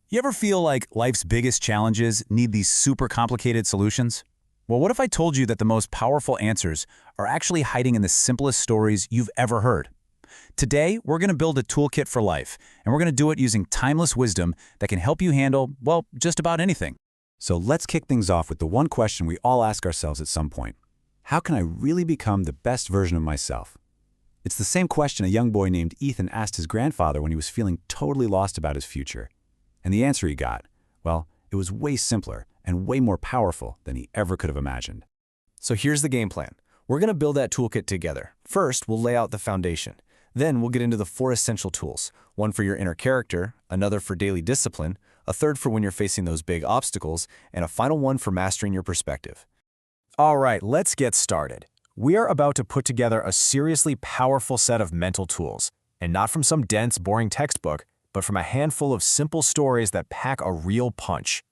You ever feel like life's biggest challenges need these super complicated solutions? Well, what if I told you that the most powerful answers are actually hiding in the simplest stories you've ever heard? Today, we're going to build a toolkit for life, and we're going to do it using timeless wisdom that can help you handle, well, just about anything. So let's kick things off with the one question we all ask ourselves at some point. How can I really become the best version of myself? It's the same question a young boy named Ethan asked his grandfather when he was feeling totally lost about his future. And the answer he got, well, it was way simpler and way more powerful than he ever could have imagined. So here's the game plan. We're going to build that toolkit together. First, we'll lay out the foundation. Then we'll get into the 4 essential tools, one for your inner character, another for daily discipline, a third for when you're facing those big obstacles, and a final one for mastering your perspective. All right, let's get started. We are about to put together a seriously powerful set of mental tools, and not from some dense, boring textbook, but from a handful of simple stories that pack a real punch.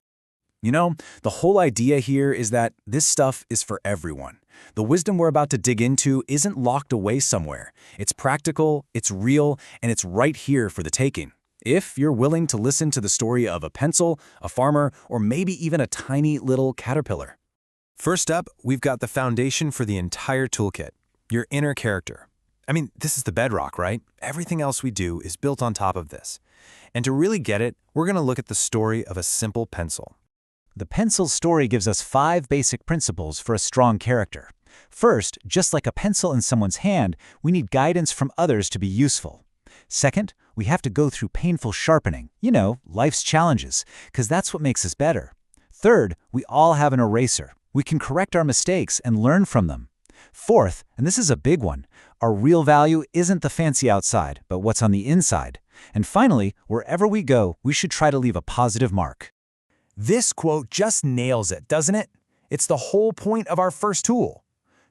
You know, the whole idea here is that this stuff is for everyone. The wisdom we're about to dig into isn't locked away somewhere. It's practical, it's real, and it's right here for the taking. If you're willing to listen to the story of a pencil, a farmer, or maybe even a tiny little caterpillar. First up, we've got the foundation for the entire toolkit, your inner character. I mean, this is the bedrock, right? Everything else we do is built on top of this. And to really get it, we're going to look at the story of a simple pencil. The pencil story gives us 5 basic principles for a strong character. First, just like a pencil in someone's hand, we need guidance from others to be useful. Second, we have to go through painful sharpening, life's challenges, because that's what makes us better. Third, we all have an eraser. We can correct our mistakes and learn from them. Fourth, and this is a big one, our real value isn't the fancy outside, but what's on the inside. And finally, wherever we go, we should try to leave a positive mark. This quote just nails it, doesn't it? It's the whole point of our first tool.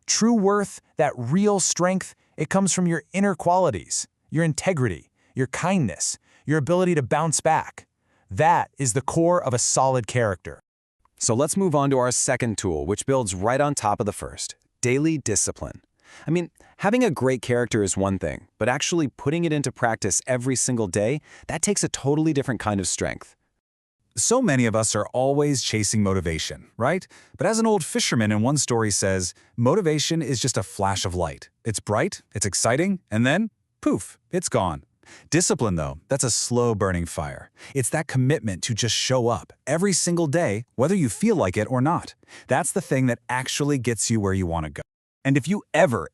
True worth, that real strength, it comes from your inner qualities, your integrity, your kindness, your ability to bounce back. That is the core of a solid character. So let's move on to our second tool, which builds right on top of the first, daily discipline. I mean, having a great character is one thing, but actually putting it into practice every single day, that takes a totally different kind of strength. So many of us are always chasing motivation, right? But as an old fisherman in one story says, motivation is just a flash of light. It's bright, it's exciting, and then, poof, it's gone. Discipline, though, that's a slow-burning fire. It's that commitment to just show up every single day, whether you feel like it or not. That's the thing that actually gets you where you want to go. And if you ever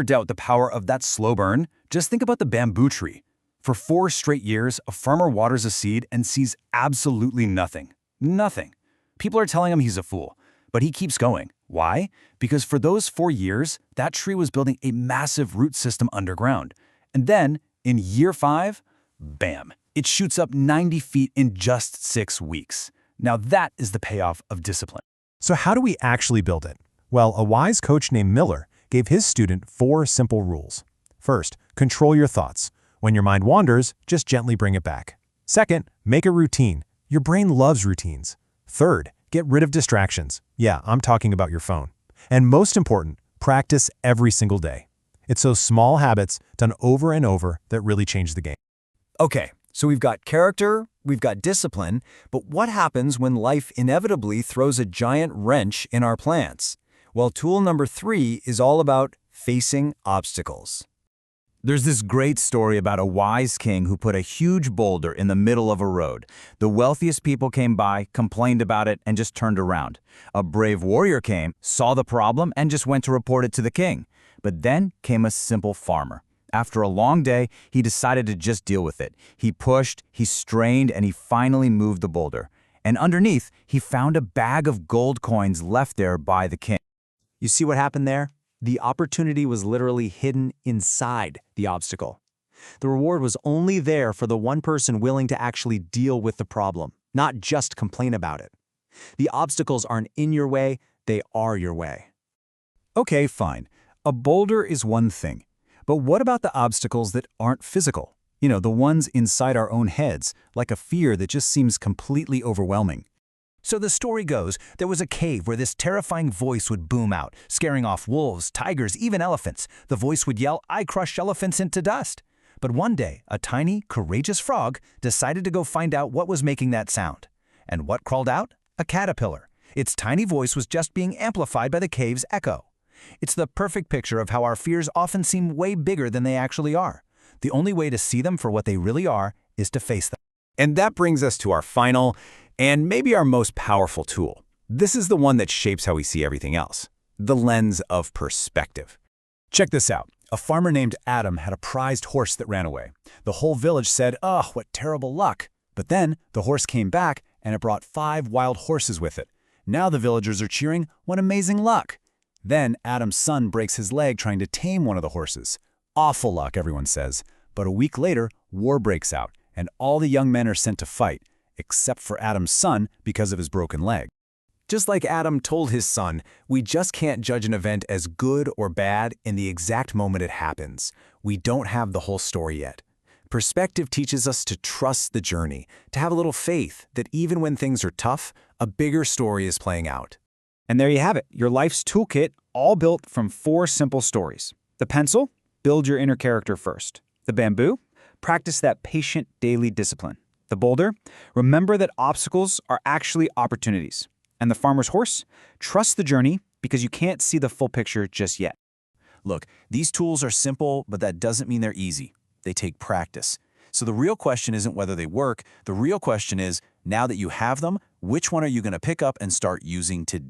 doubt the power of that slow burn, just think about the bamboo tree. For 4 straight years, a farmer waters a seed and sees absolutely nothing. Nothing. People are telling him he's a fool, but he keeps going. Why? Because for those 4 years, that tree was building a massive root system underground. And then, in year 5, bam, it shoots up 90 feet in just 6 weeks. Now that is the payoff of discipline. So how do we actually build it? Well, a wise coach named Miller gave his student 4 simple rules. First, control your thoughts. When your mind wanders, just gently bring it back. Second, make a routine. Your brain loves routines. Third, get rid of distractions. Yeah, I'm talking about your phone. And most important, practice every single day. It's those small habits done over and over that really change the game. Okay, so we've got character, we've got discipline, but what happens when life inevitably throws a giant wrench in our plans? Well, tool number 3 is all about facing obstacles. There's this great story about a wise king who put a huge boulder in the middle of a road. The wealthiest people came by, complained about it, and just turned around. A brave warrior came, saw the problem, and just went to report it to the king. But then came a simple farmer. After a long day, he decided to just deal with it. He pushed, he strained, and he finally moved the boulder. And underneath, he found a bag of gold coins left there by the king. You see what happened there? The opportunity was literally hidden inside the obstacle. The reward was only there for the one person willing to actually deal with the problem, not just complain about it. The obstacles aren't in your way, they are your way. Okay, fine. A boulder is one thing. But what about the obstacles that aren't physical? The ones inside our own heads, like a fear that just seems completely overwhelming. So the story goes, there was a cave where this terrifying voice would boom out, scaring off wolves, tigers, even elephants. The voice would yell, "I crush elephants into dust." But one day, a tiny, courageous frog decided to go find out what was making that sound. And what crawled out? A caterpillar. Its tiny voice was just being amplified by the cave's echo. It's the perfect picture of how our fears often seem way bigger than they actually are. The only way to see them for what they really are is to face them. And that brings us to our final, and maybe our most powerful tool. This is the one that shapes how we see everything else. The lens of perspective. Check this out. A farmer named Adam had a prized horse that ran away. The whole village said, "Oh, what terrible luck." But then the horse came back and it brought 5 wild horses with it. Now the villagers are cheering, "What amazing luck." Then Adam's son breaks his leg trying to tame one of the horses. Awful luck, everyone says. But a week later, war breaks out, and all the young men are sent to fight, except for Adam's son because of his broken leg. Just like Adam told his son, we just can't judge an event as good or bad in the exact moment it happens. We don't have the whole story yet. Perspective teaches us to trust the journey, to have a little faith that even when things are tough, a bigger story is playing out. And there you have it, your life's toolkit, all built from 4 simple stories. The pencil, build your inner character first. The bamboo, practice that patient daily discipline. The boulder, remember that obstacles are actually opportunities. And the farmer's horse, trust the journey because you can't see the full picture just yet. Look, these tools are simple, but that doesn't mean they're easy. They take practice. So the real question isn't whether they work. The real question is, now that you have them, which one are you going to pick up and start using today?